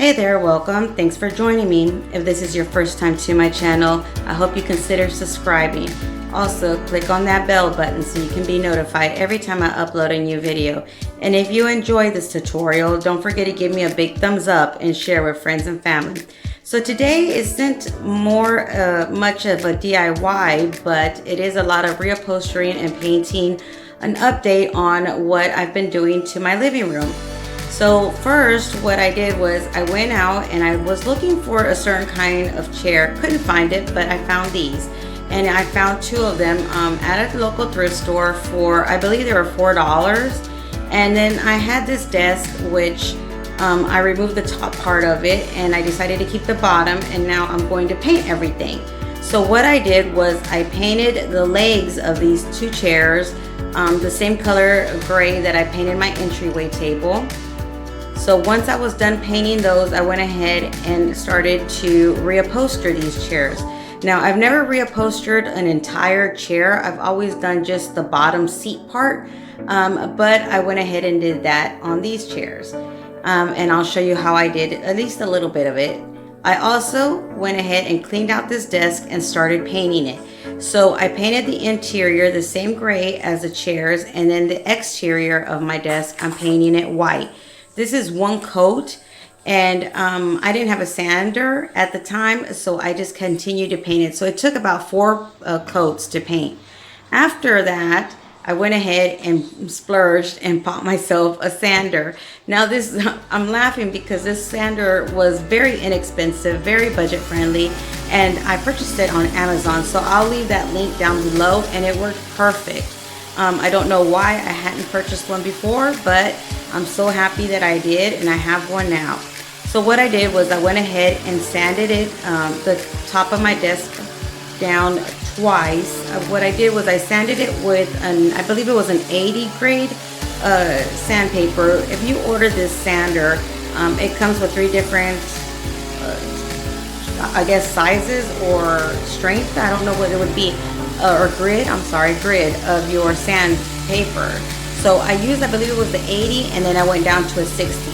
Hey there, welcome. Thanks for joining me. If this is your first time to my channel, I hope you consider subscribing. Also, click on that bell button so you can be notified every time I upload a new video. And if you enjoy this tutorial, don't forget to give me a big thumbs up and share with friends and family. So today isn't much of a DIY, but it is a lot of reupholstering and painting, an update on what I've been doing to my living room. So first, what I did was I went out and I was looking for a certain kind of chair. Couldn't find it, but I found these. And I found two of them at a local thrift store for, I believe they were $4. And then I had this desk, which I removed the top part of it and I decided to keep the bottom, and now I'm going to paint everything. So what I did was I painted the legs of these two chairs the same color gray that I painted my entryway table. So once I was done painting those, I went ahead and started to reupholster these chairs. Now, I've never reupholstered an entire chair. I've always done just the bottom seat part, but I went ahead and did that on these chairs. And I'll show you how I did at least a little bit of it. I also went ahead and cleaned out this desk and started painting it. So I painted the interior the same gray as the chairs, and then the exterior of my desk, I'm painting it white. This is one coat, and I didn't have a sander at the time, so I just continued to paint it. So it took about 4 coats to paint. After that, I went ahead and splurged and bought myself a sander. Now this, I'm laughing because this sander was very inexpensive, very budget friendly, and I purchased it on Amazon. So I'll leave that link down below, and it worked perfect. I don't know why I hadn't purchased one before, but I'm so happy that I did, and I have one now. So what I did was I went ahead and sanded it, the top of my desk down twice. What I did was I sanded it with I believe it was an 80 grade sandpaper. If you order this sander, it comes with 3 different I guess sizes or strength. I don't know what it would be, or grid of your sandpaper. So I used, I believe it was the 80, and then I went down to a 60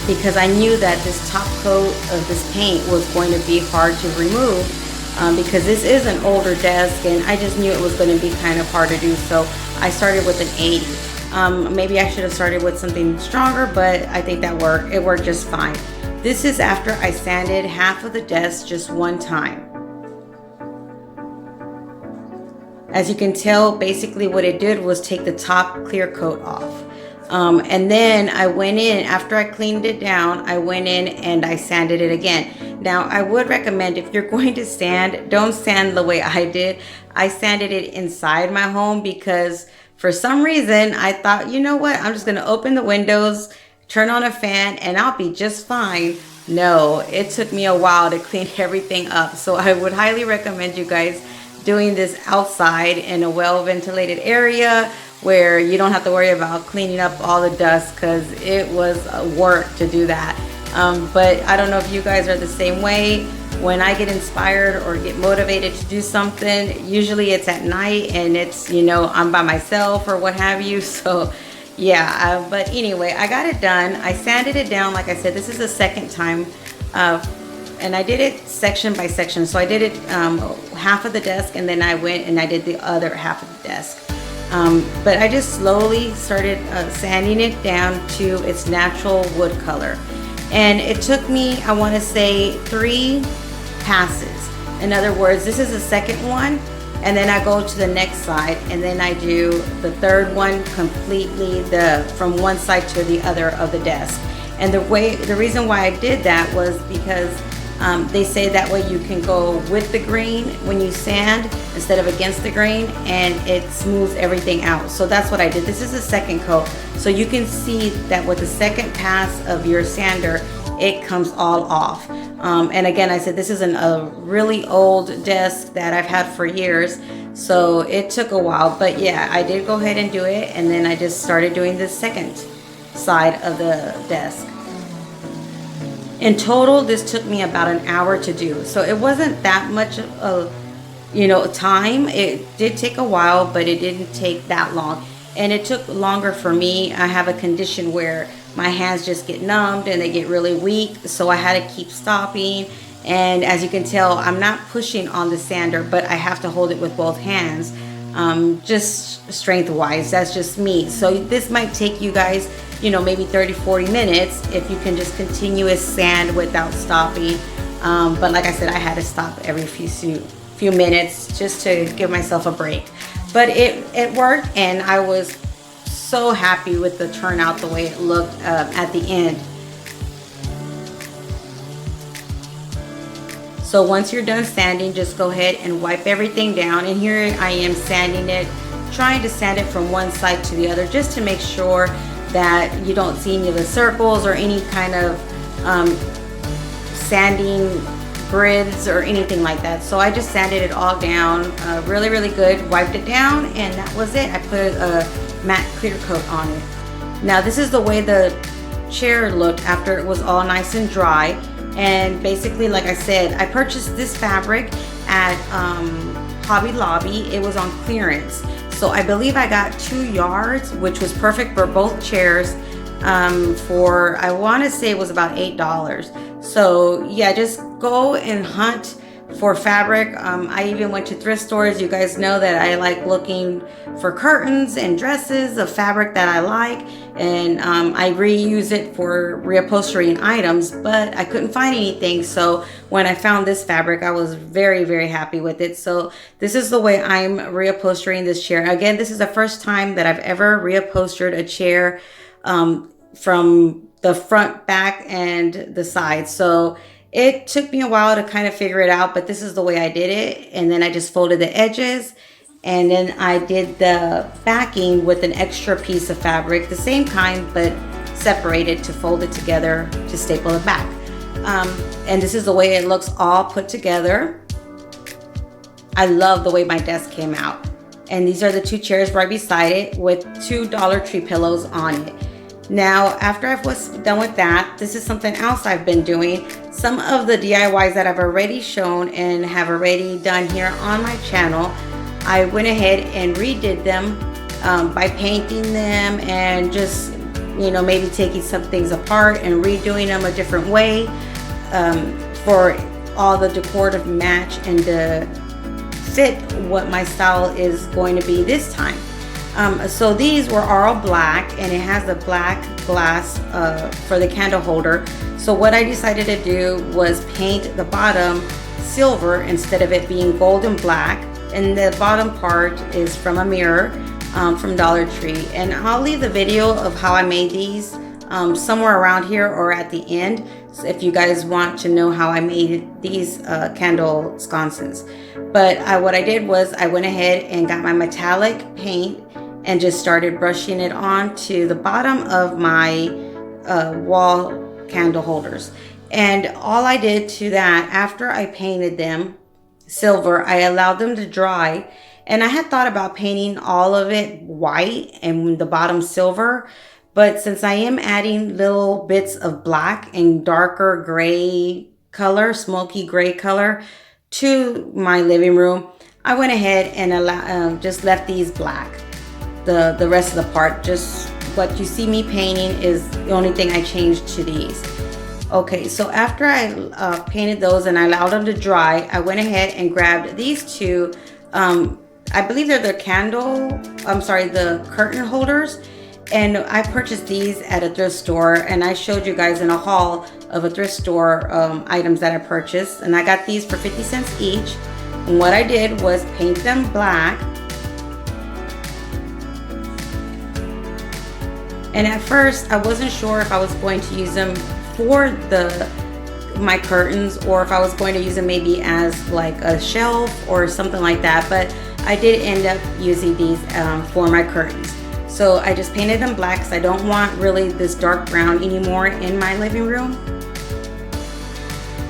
because I knew that this top coat of this paint was going to be hard to remove because this is an older desk, and I just knew it was going to be kind of hard to do. So I started with an 80. Maybe I should have started with something stronger, but I think that worked. It worked just fine. This is after I sanded half of the desk just one time. As you can tell, basically what it did was take the top clear coat off. And then I went in, after I cleaned it down, I went in and I sanded it again. Now, I would recommend, if you're going to sand, don't sand the way I did. I sanded it inside my home because for some reason I thought, you know what, I'm just gonna open the windows, turn on a fan, and I'll be just fine. No, it took me a while to clean everything up. So I would highly recommend you guys doing this outside in a well-ventilated area where you don't have to worry about cleaning up all the dust, because it was work to do that. But I don't know if you guys are the same way. When I get inspired or get motivated to do something, usually it's at night and it's, you know, I'm by myself or what have you. So yeah, but anyway, I got it done. I sanded it down. Like I said, this is the second time, and I did it section by section. So I did it half of the desk, and then I went and I did the other half of the desk. But I just slowly started sanding it down to its natural wood color. And it took me, I want to say, 3 passes. In other words, this is the second one, and then I go to the next side, and then I do the third one completely, from one side to the other of the desk. And the reason why I did that was because they say that way you can go with the grain when you sand instead of against the grain, and it smooths everything out. So that's what I did. This is the second coat. So you can see that with the second pass of your sander, it comes all off. And again, I said this is a really old desk that I've had for years. So it took a while, but yeah, I did go ahead and do it. And then I just started doing the second side of the desk. In total, this took me about an hour to do. So it wasn't that much of, time. It did take a while, but it didn't take that long. And it took longer for me. I have a condition where my hands just get numbed and they get really weak. So I had to keep stopping. And as you can tell, I'm not pushing on the sander, but I have to hold it with both hands, just strength wise. That's just me. So this might take you guys, you know, maybe 30-40 minutes if you can just continuous sand without stopping. But like I said, I had to stop every few minutes just to give myself a break. But it worked, and I was so happy with the turnout, the way it looked at the end. So once you're done sanding, just go ahead and wipe everything down. And here I am sanding it, trying to sand it from one side to the other, just to make sure that you don't see any of the circles or any kind of sanding grids or anything like that. So I just sanded it all down really, really good, wiped it down, and that was it. I put a matte clear coat on it. Now this is the way the chair looked after it was all nice and dry. And basically, like I said, I purchased this fabric at Hobby Lobby. It was on clearance. So I believe I got 2 yards, which was perfect for both chairs for, I want to say it was about $8. So yeah, just go and hunt for fabric. I even went to thrift stores. You guys know that I like looking for curtains and dresses of fabric that I like, and I reuse it for reupholstering items, but I couldn't find anything. So when I found this fabric, I was very, very happy with it. So this is the way I'm reupholstering this chair. Again, this is the first time that I've ever reupholstered a chair from the front, back, and the side. So it took me a while to kind of figure it out, but this is the way I did it. And then I just folded the edges, and then I did the backing with an extra piece of fabric, the same kind, but separated to fold it together to staple it back. And this is the way it looks all put together. I love the way my desk came out. And these are the 2 chairs right beside it with 2 Dollar Tree pillows on it. Now, after I was done with that, this is something else I've been doing. Some of the DIYs that I've already shown and have already done here on my channel, I went ahead and redid them by painting them and just, you know, maybe taking some things apart and redoing them a different way for all the decor to match and to fit what my style is going to be this time. So these were all black, and it has the black glass for the candle holder. So what I decided to do was paint the bottom silver instead of it being gold and black. And the bottom part is from a mirror from Dollar Tree. And I'll leave the video of how I made these somewhere around here or at the end, so if you guys want to know how I made these candle sconces. But what I did was I went ahead and got my metallic paint and just started brushing it on to the bottom of my wall candle holders. And all I did to that, after I painted them silver, I allowed them to dry. And I had thought about painting all of it white and the bottom silver, but since I am adding little bits of black and darker gray color, smoky gray color to my living room, I went ahead and just left these black. The rest of the part, just what you see me painting, is the only thing I changed to these. Okay, so after I painted those and I allowed them to dry, I went ahead and grabbed these 2. I believe they're the the curtain holders. And I purchased these at a thrift store, and I showed you guys in a haul of a thrift store items that I purchased. And I got these for 50 cents each. And what I did was paint them black. And at first, I wasn't sure if I was going to use them for my curtains, or if I was going to use them maybe as like a shelf or something like that. But I did end up using these for my curtains. So I just painted them black because I don't want really this dark brown anymore in my living room.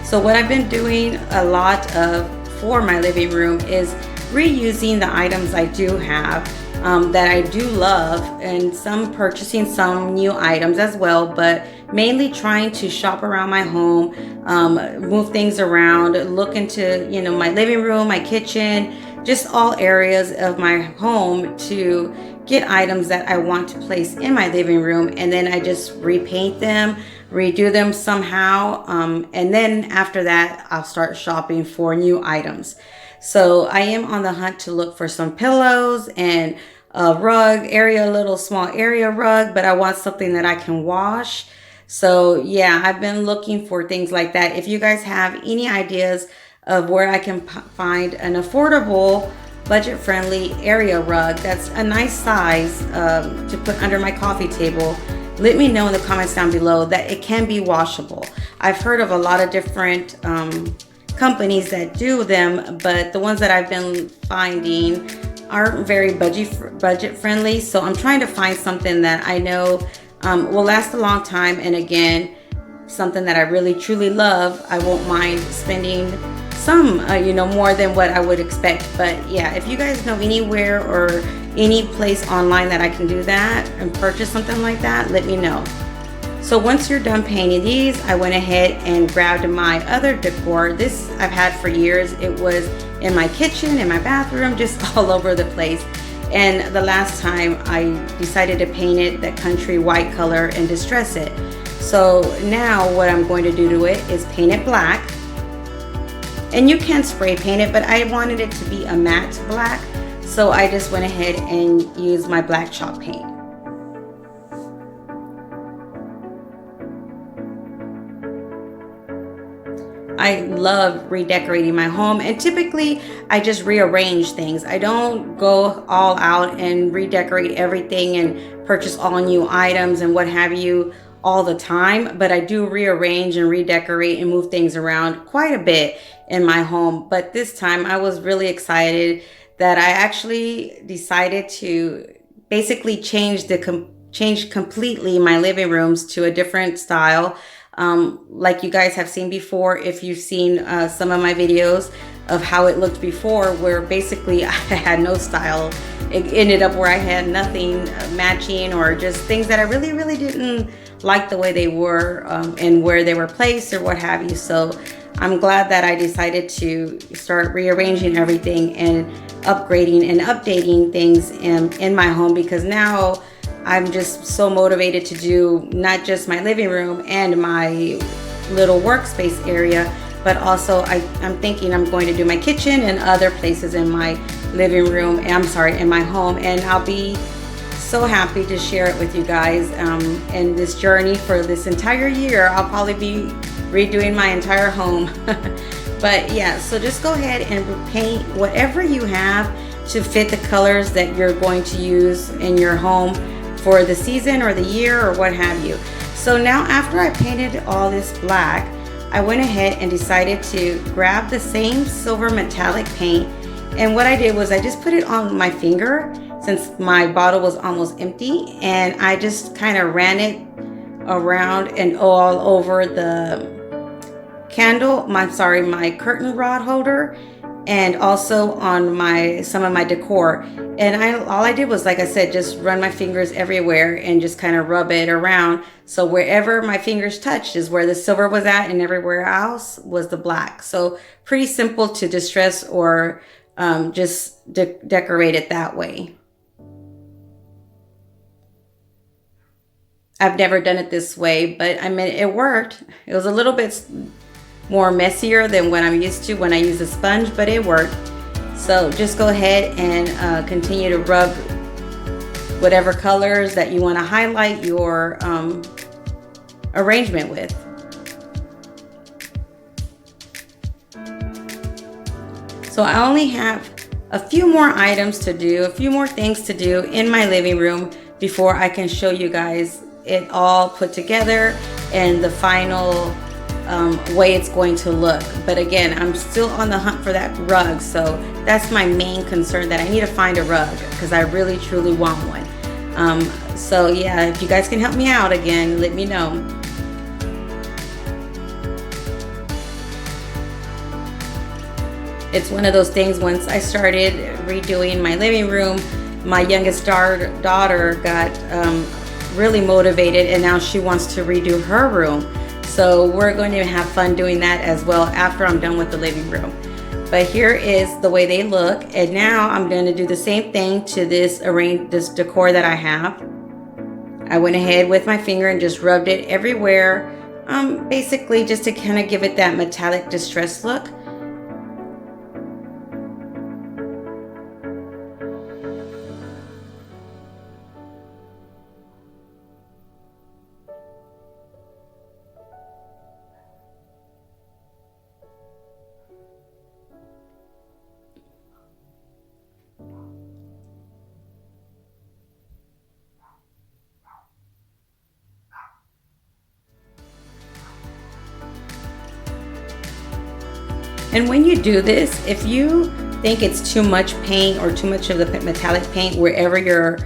So what I've been doing a lot of for my living room is reusing the items I do have that I do love, and purchasing some new items as well, but mainly trying to shop around my home, move things around, look into, you know, my living room, my kitchen, just all areas of my home to get items that I want to place in my living room, and then I just repaint them, redo them somehow, and then after that I'll start shopping for new items. So I am on the hunt to look for some pillows and a rug area, a little small area rug, but I want something that I can wash. So yeah, I've been looking for things like that. If you guys have any ideas of where I can find an affordable, budget-friendly area rug that's a nice size to put under my coffee table, let me know in the comments down below that it can be washable. I've heard of a lot of different companies that do them, but the ones that I've been finding aren't very budget friendly. So I'm trying to find something that I know will last a long time, and again, something that I really truly love. I won't mind spending some more than what I would expect. But yeah, if you guys know anywhere or any place online that I can do that and purchase something like that, let me know. So once you're done painting these, I went ahead and grabbed my other decor. This I've had for years. It was in my kitchen, in my bathroom, just all over the place. And the last time I decided to paint it that country white color and distress it. So now what I'm going to do to it is paint it black. And you can spray paint it, but I wanted it to be a matte black. So I just went ahead and used my black chalk paint. I love redecorating my home, and typically I just rearrange things. I don't go all out and redecorate everything and purchase all new items and what have you all the time, but I do rearrange and redecorate and move things around quite a bit in my home. But this time I was really excited that I actually decided to basically change completely my living rooms to a different style. Like you guys have seen before, if you've seen some of my videos of how it looked before, where basically I had no style. It ended up where I had nothing matching, or just things that I really didn't like the way they were and where they were placed or what have you. So I'm glad that I decided to start rearranging everything and upgrading and updating things in my home, because now I'm just so motivated to do not just my living room and my little workspace area, but also I'm thinking I'm going to do my kitchen and other places in my living room, in my home, and I'll be so happy to share it with you guys. And this journey for this entire year, I'll probably be redoing my entire home. But yeah, so just go ahead and paint whatever you have to fit the colors that you're going to use in your home for the season or the year or what have you. So now after I painted all this black, I went ahead and decided to grab the same silver metallic paint, and what I did was I just put it on my finger since my bottle was almost empty, and I just kind of ran it around and all over the my curtain rod holder, and also on some of my decor. And all I did was, like I said, just run my fingers everywhere and just kind of rub it around. So wherever my fingers touched is where the silver was at, and everywhere else was the black. So pretty simple to distress or just decorate it that way. I've never done it this way, but I mean, it worked. It was a little bit more messier than what I'm used to when I use a sponge, but it worked. So just go ahead and continue to rub whatever colors that you want to highlight your arrangement with. So I only have a few more items to do, a few more things to do in my living room before I can show you guys it all put together and the final way it's going to look. But again, I'm still on the hunt for that rug, so that's my main concern, that I need to find a rug because I really truly want one. So yeah, if you guys can help me out, again, let me know. It's one of those things, once I started redoing my living room, my youngest daughter got really motivated, and now she wants to redo her room. So we're going to have fun doing that as well after I'm done with the living room. But here is the way they look. And now I'm going to do the same thing to this decor that I have. I went ahead with my finger and just rubbed it everywhere, basically just to kind of give it that metallic distress look. And when you do this, if you think it's too much paint or too much of the metallic paint wherever you're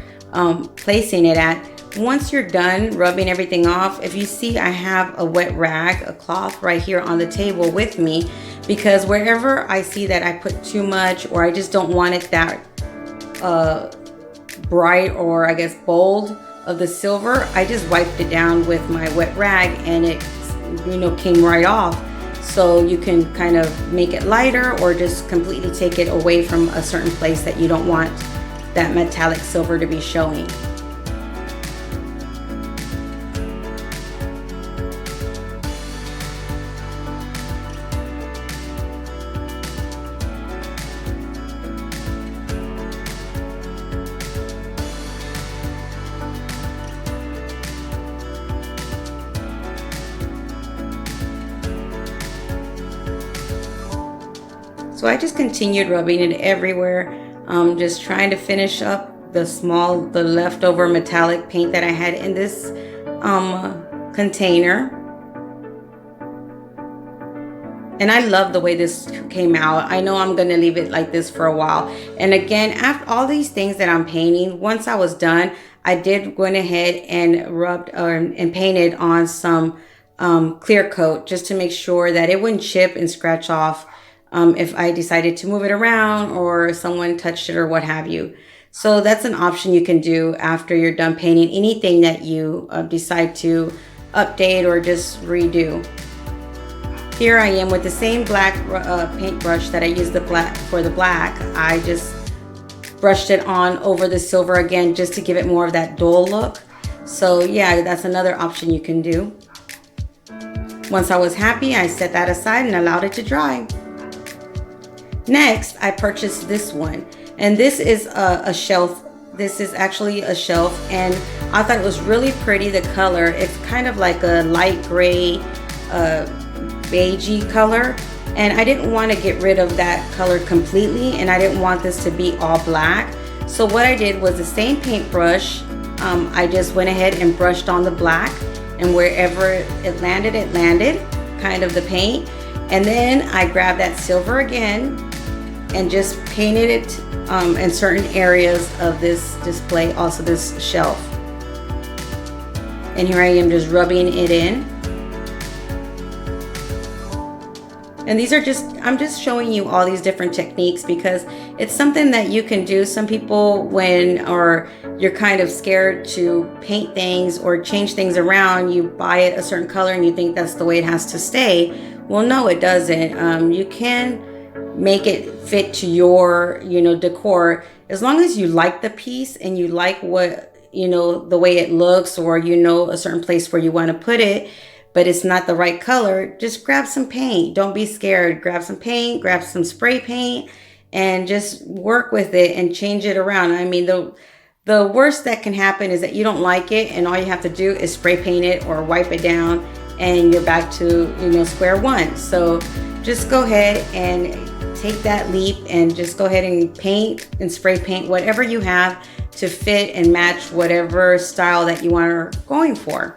placing it at, once you're done rubbing everything off, if you see I have a wet rag, a cloth right here on the table with me, because wherever I see that I put too much or I just don't want it that bright or I guess bold of the silver, I just wiped it down with my wet rag and it came right off. So you can kind of make it lighter or just completely take it away from a certain place that you don't want that metallic silver to be showing. So I just continued rubbing it everywhere, just trying to finish up the leftover metallic paint that I had in this container. And I love the way this came out. I know I'm going to leave it like this for a while. And again, after all these things that I'm painting, once I was done, I did went ahead and rubbed and painted on some clear coat just to make sure that it wouldn't chip and scratch off if I decided to move it around or someone touched it or what have you. So that's an option you can do after you're done painting anything that you decide to update or just redo. Here I am with the same black paintbrush that I used for the black. I just brushed it on over the silver again just to give it more of that dull look. So yeah, that's another option you can do. Once I was happy, I set that aside and allowed it to dry. Next, I purchased this one, and this is a shelf. This is actually a shelf, and I thought it was really pretty, the color. It's kind of like a light gray, beigey color, and I didn't want to get rid of that color completely, and I didn't want this to be all black. So what I did was the same paintbrush, I just went ahead and brushed on the black, and wherever it landed, kind of the paint. And then I grabbed that silver again and just painted it in certain areas of this display, also this shelf. And here I am just rubbing it in. And these are I'm just showing you all these different techniques because it's something that you can do. Some people, or you're kind of scared to paint things or change things around, you buy it a certain color and you think that's the way it has to stay. Well, no, it doesn't. You can make it fit to your, decor, as long as you like the piece and you like what, the way it looks, or a certain place where you want to put it, but it's not the right color. Just grab some paint. Don't be scared. Grab some paint, grab some spray paint, and just work with it and change it around. I mean, the worst that can happen is that you don't like it, and all you have to do is spray paint it or wipe it down, and you're back to square one. So just go ahead and take that leap and just go ahead and paint and spray paint whatever you have to fit and match whatever style that you are going for.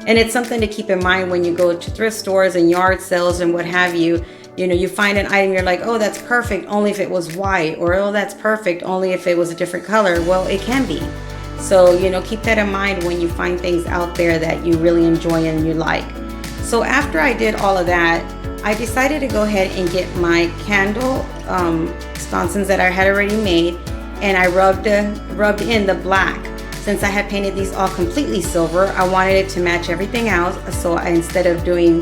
And it's something to keep in mind when you go to thrift stores and yard sales and what have you. You find an item, you're like, oh, that's perfect only if it was white, or oh, that's perfect only if it was a different color. Well, it can be. So keep that in mind when you find things out there that you really enjoy and you like. So after I did all of that, I decided to go ahead and get my candle sconces that I had already made, and I rubbed in the black. Since I had painted these all completely silver, I wanted it to match everything else. So instead of doing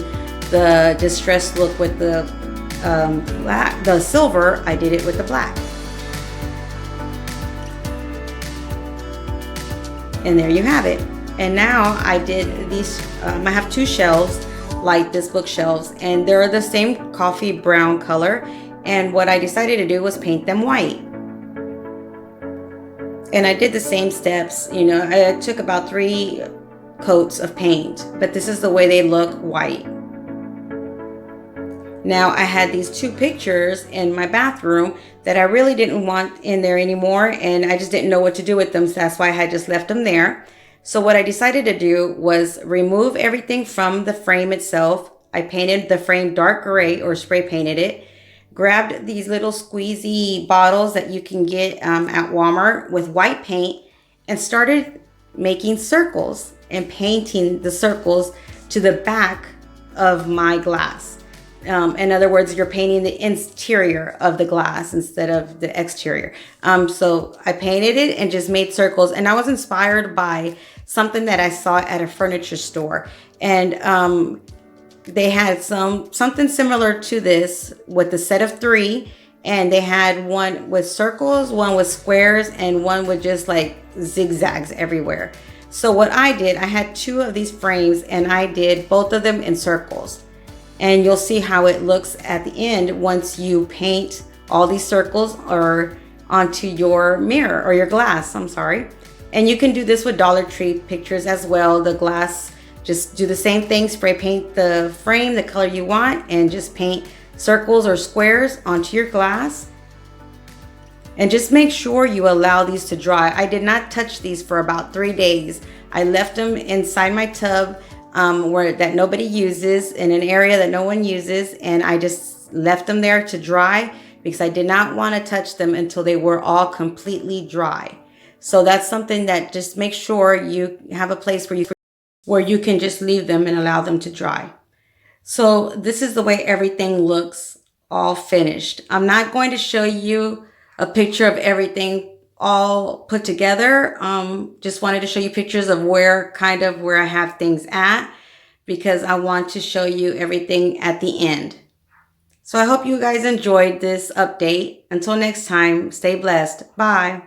the distressed look with the the silver, I did it with the black. And there you have it. And now I did these, I have two shelves like this bookshelves, and they're the same coffee brown color. And what I decided to do was paint them white. And I did the same steps, you know, I took about 3 coats of paint, but this is the way they look white. Now I had these 2 pictures in my bathroom that I really didn't want in there anymore, and I just didn't know what to do with them, so that's why I had just left them there. So what I decided to do was remove everything from the frame itself. I painted the frame dark gray, or spray painted it. Grabbed these little squeezy bottles that you can get at Walmart with white paint, and started making circles and painting the circles to the back of my glass. In other words, you're painting the interior of the glass instead of the exterior. So I painted it and just made circles, and I was inspired by something that I saw at a furniture store, and they had something similar to this with the set of 3, and they had one with circles, one with squares, and one with just like zigzags everywhere. So what I did, I had 2 of these frames, and I did both of them in circles. And you'll see how it looks at the end once you paint all these circles or onto your mirror or your glass, I'm sorry. And you can do this with Dollar Tree pictures as well. The glass, just do the same thing, spray paint the frame the color you want, and just paint circles or squares onto your glass. And just make sure you allow these to dry. I did not touch these for about 3 days. I left them inside my tub that nobody uses, in an area that no one uses, and I just left them there to dry because I did not want to touch them until they were all completely dry. So that's something that just make sure you have a place where you can just leave them and allow them to dry. So this is the way everything looks all finished. I'm not going to show you a picture of everything all put together. Just wanted to show you pictures of where I have things at, because I want to show you everything at the end. So I hope you guys enjoyed this update. Until next time, stay blessed. Bye.